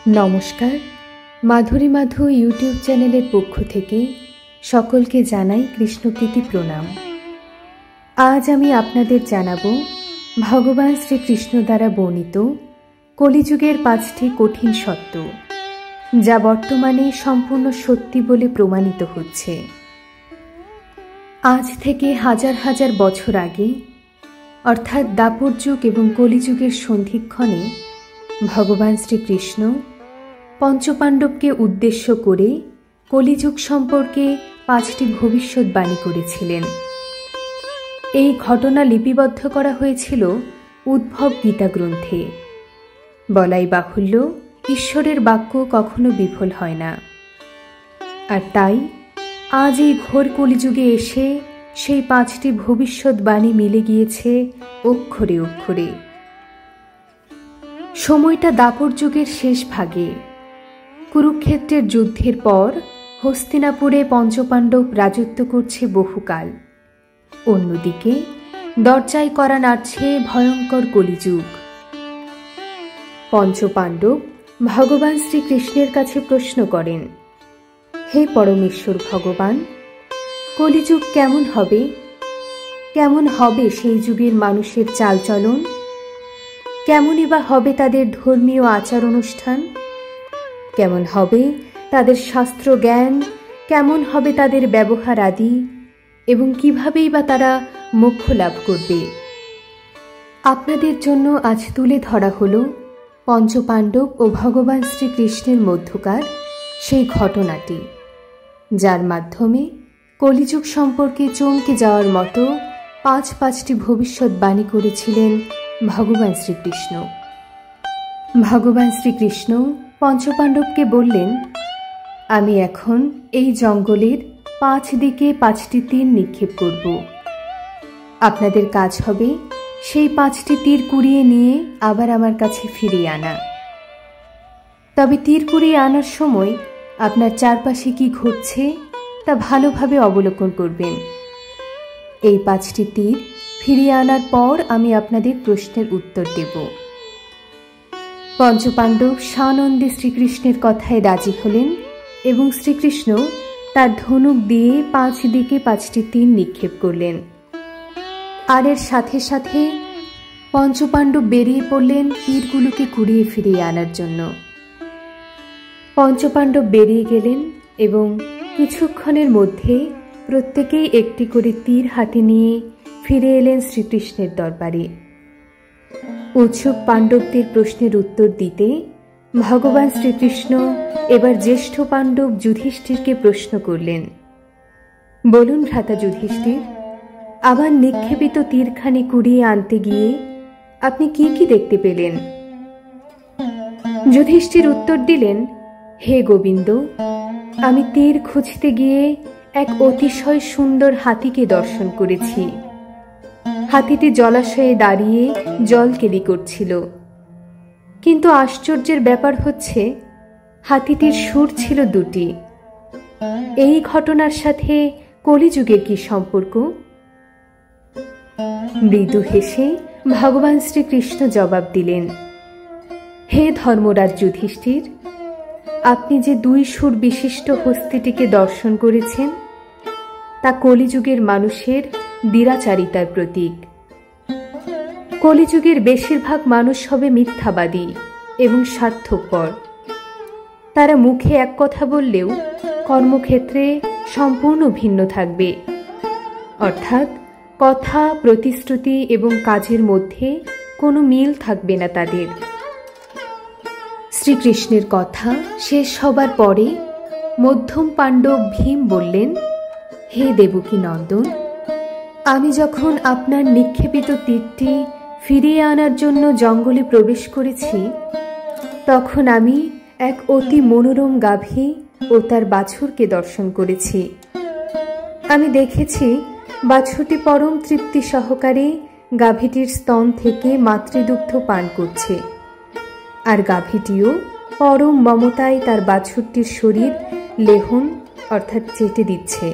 নমস্কার, মাধুরী মাধু ইউটিউব চ্যানেলের পক্ষ থেকে সকলকে জানাই কৃষ্ণপ্রীতি প্রণাম। আজ আমি আপনাদের জানাবো ভগবান শ্রীকৃষ্ণ দ্বারা বর্ণিত কলিযুগের 5টি কঠিন সত্য, যা বর্তমানে সম্পূর্ণ সত্যি বলে প্রমাণিত হচ্ছে। আজ থেকে হাজার হাজার বছর আগে, অর্থাৎ দ্বাপর যুগ এবং কলিযুগের সন্ধিক্ষণে ভগবান শ্রীকৃষ্ণ পঞ্চপাণ্ডবকে উদ্দেশ্য করে কলিযুগ সম্পর্কে 5টি ভবিষ্যৎবাণী করেছিলেন। এই ঘটনা লিপিবদ্ধ করা হয়েছিল উদ্ভব গীতা গ্রন্থে। বলাই বাহুল্য, ঈশ্বরের বাক্য কখনো বিফল হয় না। আর তাই আজ এই ঘোর কলিযুগে এসে সেই 5টি ভবিষ্যৎবাণী মিলে গিয়েছে অক্ষরে অক্ষরে। সময়টা দ্বাপর যুগের শেষ ভাগে। কুরুক্ষেত্রের যুদ্ধের পর হস্তিনাপুরে পঞ্চপাণ্ডব রাজত্ব করছে বহুকাল। অন্যদিকে দরজায় করা নাড়ছে ভয়ঙ্কর কলিযুগ। পঞ্চপাণ্ডব ভগবান শ্রীকৃষ্ণের কাছে প্রশ্ন করেন, হে পরমেশ্বর ভগবান, কলিযুগ কেমন হবে? কেমন হবে সেই যুগের মানুষের চালচলন? কেমনই বা হবে তাদের ধর্মীয় আচার অনুষ্ঠান? কেমন হবে তাদের শাস্ত্র জ্ঞান? কেমন হবে তাদের ব্যবহার আদি? এবং কিভাবেই বা তারা মোক্ষ লাভ করবে? আপনাদের জন্য আজ তুলে ধরা হলো পঞ্চপাণ্ডব ও ভগবান শ্রীকৃষ্ণের মধ্যকার সেই ঘটনাটি, যার মাধ্যমে কলিযুগ সম্পর্কে চমকে যাওয়ার মতো 5টি ভবিষ্যৎবাণী করেছিলেন ভগবান শ্রীকৃষ্ণ। ভগবান শ্রীকৃষ্ণ পঞ্চপাণ্ডবকে বললেন, আমি এখন এই জঙ্গলের 5 দিকে 5টি তীর নিক্ষেপ করব। আপনাদের কাজ হবে সেই 5টি তীর কুড়িয়ে নিয়ে আবার আমার কাছে ফিরিয়ে আনা। তবে তীর কুড়িয়ে আনার সময় আপনার চারপাশে কি ঘটছে তা ভালোভাবে অবলোকন করবেন। এই 5টি তীর ফিরিয়ে আনার পর আমি আপনাদের প্রশ্নের উত্তর দেব। পঞ্চপাণ্ডব সানন্দে শ্রীকৃষ্ণের কথায় রাজি হলেন এবং শ্রীকৃষ্ণ তার ধনুক দিয়ে 5 দিকে 5টি তীর নিক্ষেপ করলেন। আর এর সাথে সাথে পঞ্চপাণ্ডব বেরিয়ে পড়লেন তীরগুলোকে কুড়িয়ে ফিরিয়ে আনার জন্য। পঞ্চপাণ্ডব বেরিয়ে গেলেন এবং কিছুক্ষণের মধ্যে প্রত্যেকেই একটি করে তীর হাতে নিয়ে ফিরে এলেন শ্রীকৃষ্ণের দরবারে। উৎসুক পাণ্ডবদের প্রশ্নের উত্তর দিতে ভগবান শ্রীকৃষ্ণ এবার জ্যেষ্ঠ পাণ্ডব যুধিষ্ঠিরকে প্রশ্ন করলেন, বলুন ভ্রাতা যুধিষ্ঠির, আবার নিক্ষেপিত তীরখানি কুড়িয়ে আনতে গিয়ে আপনি কি কি দেখতে পেলেন? যুধিষ্ঠির উত্তর দিলেন, হে গোবিন্দ, আমি তীর খুঁজতে গিয়ে এক অতিশয় সুন্দর হাতিকে দর্শন করেছি। হাতিটি জলাশয়ে দাঁড়িয়ে জল কেলি করছিল। কিন্তু আশ্চর্যের ব্যাপার হচ্ছে, হাতিটির সুর ছিল 2টি। এই ঘটনার সাথে কলিযুগের কি সম্পর্ক? মৃদু হেসে ভগবান শ্রীকৃষ্ণ জবাব দিলেন, হে ধর্মরাজ যুধিষ্ঠির, আপনি যে 2 সুর বিশিষ্ট হস্তিটিকে দর্শন করেছেন তা কলিযুগের মানুষের দ্বিরাচারিতার প্রতীক। কলিযুগের বেশিরভাগ মানুষ হবে মিথ্যাবাদী এবং স্বার্থপর। তারা মুখে এক কথা বললেও কর্মক্ষেত্রে সম্পূর্ণ ভিন্ন থাকবে, অর্থাৎ কথা, প্রতিশ্রুতি এবং কাজের মধ্যে কোনো মিল থাকবে না তাদের। শ্রীকৃষ্ণের কথা শেষ হবার পরে মধ্যম পাণ্ডব ভীম বললেন, হে দেবকী নন্দন, আমি যখন আপনার নিক্ষেপিত তীরটি ফিরিয়ে আনার জন্য জঙ্গলে প্রবেশ করেছি, তখন আমি এক অতি মনোরম গাভী ও তার বাছুরকে দর্শন করেছি। আমি দেখেছি বাছুরটি পরম তৃপ্তি সহকারে গাভীটির স্তন থেকে মাতৃদুগ্ধ পান করছে, আর গাভীটিও পরম মমতায় তার বাছুরটির শরীর লেহন অর্থাৎ চেটে দিচ্ছে।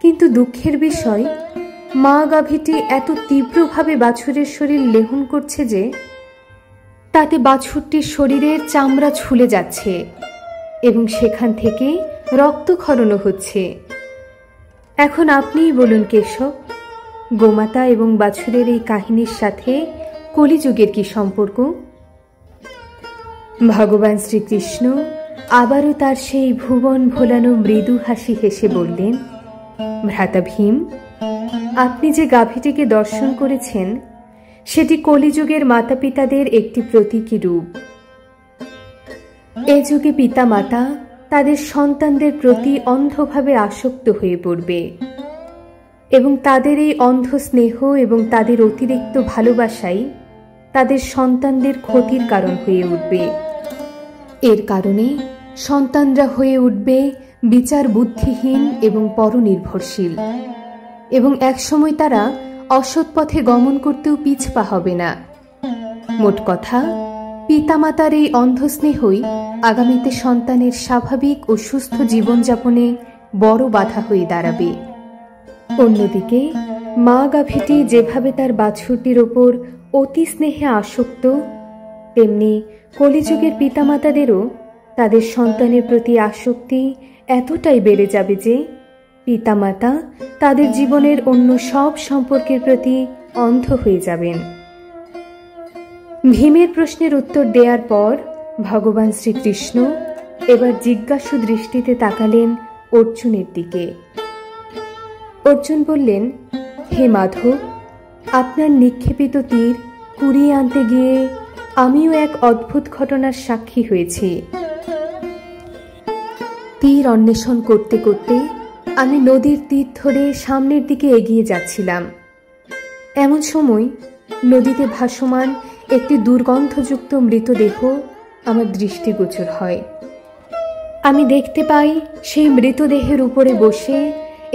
কিন্তু দুঃখের বিষয়, মা গাভীটি এত তীব্রভাবে বাছুরের শরীর লেহন করছে যে তাতে বাছুরটির শরীরের চামড়া ছুলে যাচ্ছে এবং সেখান থেকে রক্তক্ষরণও হচ্ছে। এখন আপনিই বলুন কেশব, গোমাতা এবং বাছুরের এই কাহিনীর সাথে কলিযুগের কি সম্পর্ক? ভগবান শ্রীকৃষ্ণ আবারও তার সেই ভুবন ভোলানো মৃদু হাসি হেসে বললেন, ভ্রাতা ভীম, আপনি যে গাভীটিকে দর্শন করেছেন সেটি কলিযুগের মাতা পিতাদের একটি প্রতীকী রূপ। এ যুগে পিতা মাতা তাদের সন্তানদের প্রতি অন্ধভাবে আসক্ত হয়ে পড়বে এবং তাদের এই অন্ধ স্নেহ এবং তাদের অতিরিক্ত ভালোবাসাই তাদের সন্তানদের ক্ষতির কারণ হয়ে উঠবে। এর কারণে সন্তানরা হয়ে উঠবে বিচার বুদ্ধিহীন এবং পরনির্ভরশীল, এবং একসময় তারা অসৎ পথে গমন করতেও পিছপা হবে না। মোট কথা, পিতামাতার এই অন্ধস্নেহই আগামীতে সন্তানের স্বাভাবিক ও সুস্থ জীবনযাপনে বড় বাধা হয়ে দাঁড়াবে। অন্যদিকে মা গাভীটি যেভাবে তার বাছুরটির ওপর অতি স্নেহে আসক্ত, তেমনি কলিযুগের পিতামাতাদেরও তাদের সন্তানের প্রতি আসক্তি এতটাই বেড়ে যাবে যে পিতামাতা তাদের জীবনের অন্য সব সম্পর্কের প্রতি অন্ধ হয়ে যাবেন। ভীমের প্রশ্নের উত্তর দেওয়ার পর ভগবান শ্রীকৃষ্ণ এবার জিজ্ঞাসু দৃষ্টিতে তাকালেন অর্জুনের দিকে। অর্জুন বললেন, হে মাধব, আপনার নিক্ষেপিত তীর কুড়িয়ে আনতে গিয়ে আমিও এক অদ্ভুত ঘটনার সাক্ষী হয়েছি। তীর অন্বেষণ করতে করতে আমি নদীর তীর ধরে সামনের দিকে এগিয়ে যাচ্ছিলাম। এমন সময় নদীতে ভাসমান একটি দুর্গন্ধযুক্ত মৃতদেহ আমার দৃষ্টিগোচর হয়। আমি দেখতে পাই সেই মৃতদেহের উপরে বসে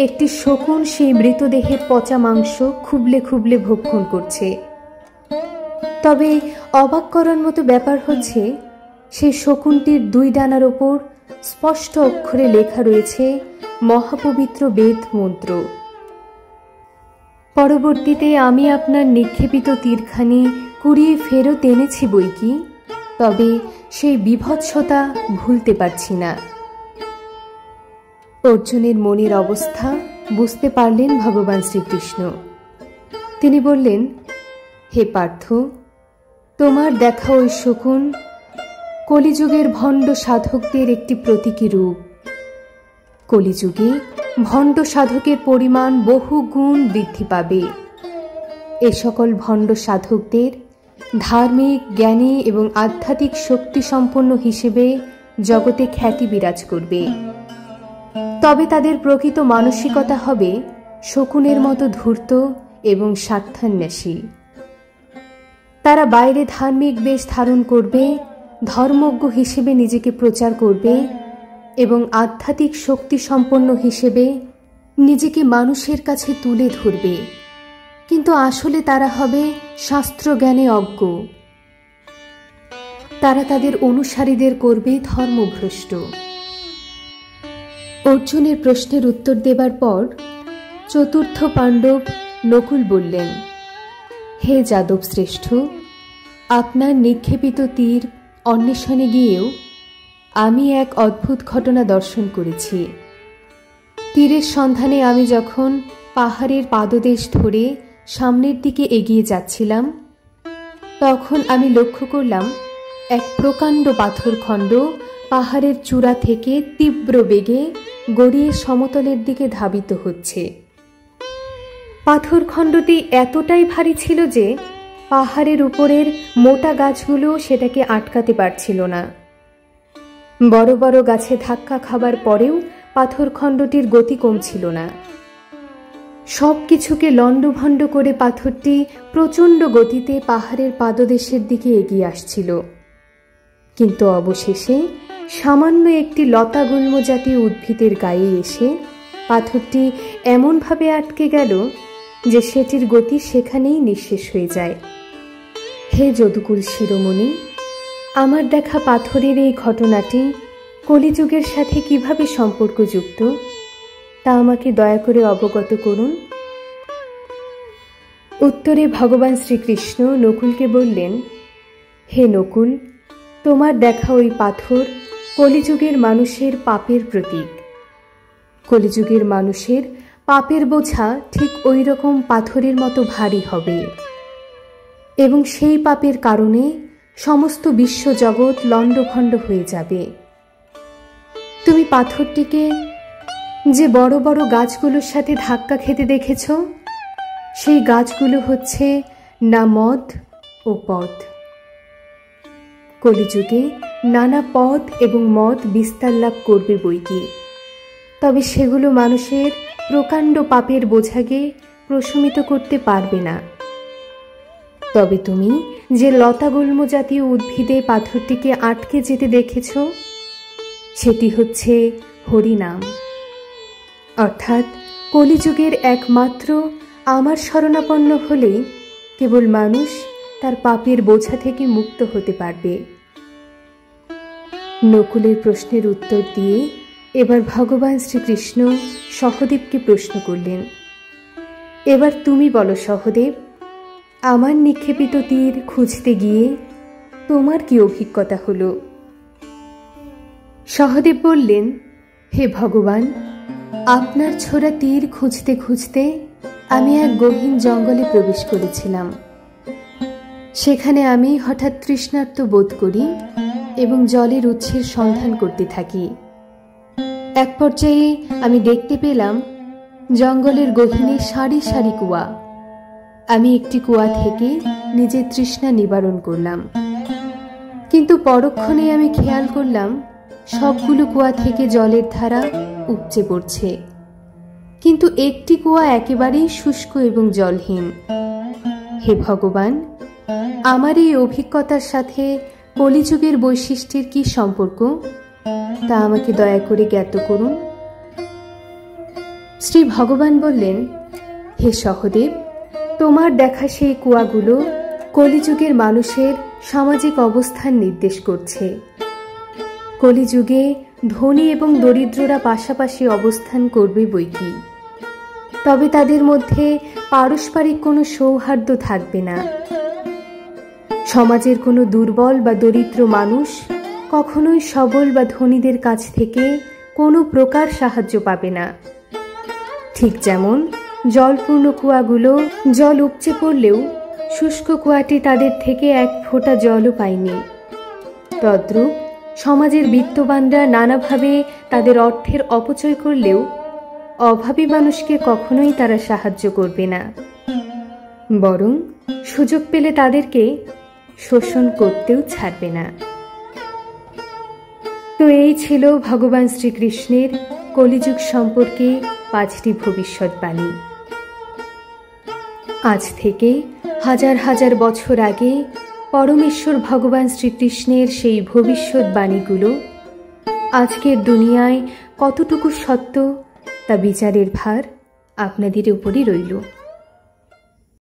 একটি শকুন সেই মৃতদেহের পচা মাংস খুবলে খুবলে ভক্ষণ করছে। তবে অবাক করার মতো ব্যাপার হচ্ছে, সেই শকুনটির দুই ডানার ওপর স্পষ্ট অক্ষরে লেখা রয়েছে মহাপবিত্র বেদ মন্ত্র। পরবর্তীতে আমি আপনার নিক্ষেপিত তীরখানি কুড়িয়ে ফেরত এনেছি বইকি, তবে সেই বীভৎসতা ভুলতে পারছি না। অর্জুনের মনের অবস্থা বুঝতে পারলেন ভগবান শ্রীকৃষ্ণ। তিনি বললেন, হে পার্থ, তোমার দেখা ওই শকুন কলিযুগের ভণ্ড সাধকদের একটি প্রতীকী রূপ। কলিযুগে ভণ্ড সাধকের পরিমাণ বহু গুণ বৃদ্ধি পাবে। এ সকল ভণ্ড সাধকদের ধার্মিক, জ্ঞানী এবং আধ্যাত্মিক শক্তি সম্পন্ন হিসেবে জগতে খ্যাতি বিরাজ করবে। তবে তাদের প্রকৃত মানসিকতা হবে শকুনের মতো ধূর্ত এবং স্বার্থান্বেষী। তারা বাইরে ধার্মিক বেশ ধারণ করবে, ধর্মজ্ঞ হিসেবে নিজেকে প্রচার করবে এবং আধ্যাত্মিক শক্তি সম্পন্ন হিসেবে নিজেকে মানুষের কাছে তুলে ধরবে, কিন্তু আসলে তারা হবে শাস্ত্রজ্ঞানে অজ্ঞ। তারা তাদের অনুসারীদের করবে ধর্মভ্রষ্ট। অর্জুনের প্রশ্নের উত্তর দেবার পর চতুর্থ পাণ্ডব নকুল বললেন, হে যাদব শ্রেষ্ঠ, আপনার নিক্ষেপিত তীর অন্বেষণে গিয়েও আমি এক অদ্ভুত ঘটনা দর্শন করেছি। তীরের সন্ধানে আমি যখন পাহাড়ের পাদদেশ ধরে সামনের দিকে এগিয়ে যাচ্ছিলাম, তখন আমি লক্ষ্য করলাম এক প্রকাণ্ড পাথরখণ্ড পাহাড়ের চূড়া থেকে তীব্র বেগে গড়িয়ে সমতলের দিকে ধাবিত হচ্ছে। পাথরখণ্ডটি এতটাই ভারী ছিল যে পাহাড়ের উপরের মোটা গাছগুলো সেটাকে আটকাতে পারছিল না। বড় বড় গাছে ধাক্কা খাবার পরেও পাথরখণ্ডটির গতি কমছিল না। সব কিছুকে লণ্ডভণ্ড করে পাথরটি প্রচণ্ড গতিতে পাহাড়ের পাদদেশের দিকে এগিয়ে আসছিল, কিন্তু অবশেষে সামান্য একটি লতাগুল্ম জাতীয় উদ্ভিদের গায়ে এসে পাথরটি এমনভাবে আটকে গেল যে সেটির গতি সেখানেই নিঃশেষ হয়ে যায়। হে যদুকুল শিরোমণি, আমার দেখা পাথরের এই ঘটনাটি কলিযুগের সাথে কিভাবে সম্পর্কযুক্ত তা আমাকে দয়া করে অবগত করুন। উত্তরে ভগবান শ্রীকৃষ্ণ নকুলকে বললেন, হে নকুল, তোমার দেখা ওই পাথর কলিযুগের মানুষের পাপের প্রতীক। কলিযুগের মানুষের পাপের বোঝা ঠিক ওই রকম পাথরের মতো ভারী হবে, এবং সেই পাপের কারণে সমস্ত বিশ্বজগৎ লণ্ডভণ্ড হয়ে যাবে। তুমি পাথরটিকে যে বড় বড় গাছগুলোর সাথে ধাক্কা খেতে দেখেছ, সেই গাছগুলো হচ্ছে না মদ ও পদ। কলিযুগে নানা পদ এবং মদ বিস্তার লাভ করবে বইকি, তবে সেগুলো মানুষের প্রকাণ্ড পাপের বোঝাকে প্রশমিত করতে পারবে না। তবে তুমি যে লতাগুল্ম জাতীয় উদ্ভিদে পাথরটিকে আটকে যেতে দেখেছ, সেটি হচ্ছে হরিনাম। অর্থাৎ কলিযুগের একমাত্র আমার শরণাপন্ন হলেই কেবল মানুষ তার পাপের বোঝা থেকে মুক্ত হতে পারবে। নকুলের প্রশ্নের উত্তর দিয়ে এবার ভগবান শ্রীকৃষ্ণ সহদেবকে প্রশ্ন করলেন, এবার তুমি বলো সহদেব, আমার নিক্ষেপিত তীর খুঁজতে গিয়ে তোমার কি অভিজ্ঞতা হলো? সহদেব বললেন, হে ভগবান, আপনার ছোড়া তীর খুঁজতে খুঁজতে আমি এক গহীন জঙ্গলে প্রবেশ করেছিলাম। সেখানে আমি হঠাৎ তৃষ্ণার্ত বোধ করি এবং জলের উৎসের সন্ধান করতে থাকি। এক পর্যায়ে আমি দেখতে পেলাম জঙ্গলের গহীনে সারি সারি কুয়া। আমি একটি কুয়া থেকে নিজের তৃষ্ণা নিবারণ করলাম, কিন্তু পরক্ষণে আমি খেয়াল করলাম সবগুলো কুয়া থেকে জলের ধারা উপচে পড়ছে, কিন্তু একটি কুয়া একেবারেই শুষ্ক এবং জলহীন। হে ভগবান, আমার এই অভিজ্ঞতার সাথে কলিযুগের বৈশিষ্ট্যের কি সম্পর্ক, তা আমাকে দয়া করে জ্ঞাত করুন। শ্রী ভগবান বললেন, হে সহদেব, তোমার দেখা সেই কুয়াগুলো কলিযুগের মানুষের সামাজিক অবস্থান নির্দেশ করছে। কলিযুগে ধনী এবং দরিদ্ররা পাশাপাশি অবস্থান করবে বইকি, তবে তাদের মধ্যে পারস্পরিক কোনো সৌহার্দ্য থাকবে না। সমাজের কোনো দুর্বল বা দরিদ্র মানুষ কখনোই সবল বা ধনীদের কাছ থেকে কোনো প্রকার সাহায্য পাবে না। ঠিক যেমন জলপূর্ণ কুয়াগুলো জল উপচে পড়লেও শুষ্ক কুয়াটি তাদের থেকে এক ফোঁটা জলও পায়নি, তদ্রূপ সমাজের বিত্তবানরা নানাভাবে তাদের অর্থের অপচয় করলেও অভাবী মানুষকে কখনোই তারা সাহায্য করবে না, বরং সুযোগ পেলে তাদেরকে শোষণ করতেও ছাড়বে না। তো এই ছিল ভগবান শ্রীকৃষ্ণের কলিযুগ সম্পর্কে 5টি ভবিষ্যৎবাণী। আজ থেকে হাজার হাজার বছর আগে পরমেশ্বর ভগবান শ্রীকৃষ্ণের সেই ভবিষ্যৎবাণীগুলো আজকের দুনিয়ায় কতটুকু সত্য তা বিচারের ভার আপনাদের উপরই রইল।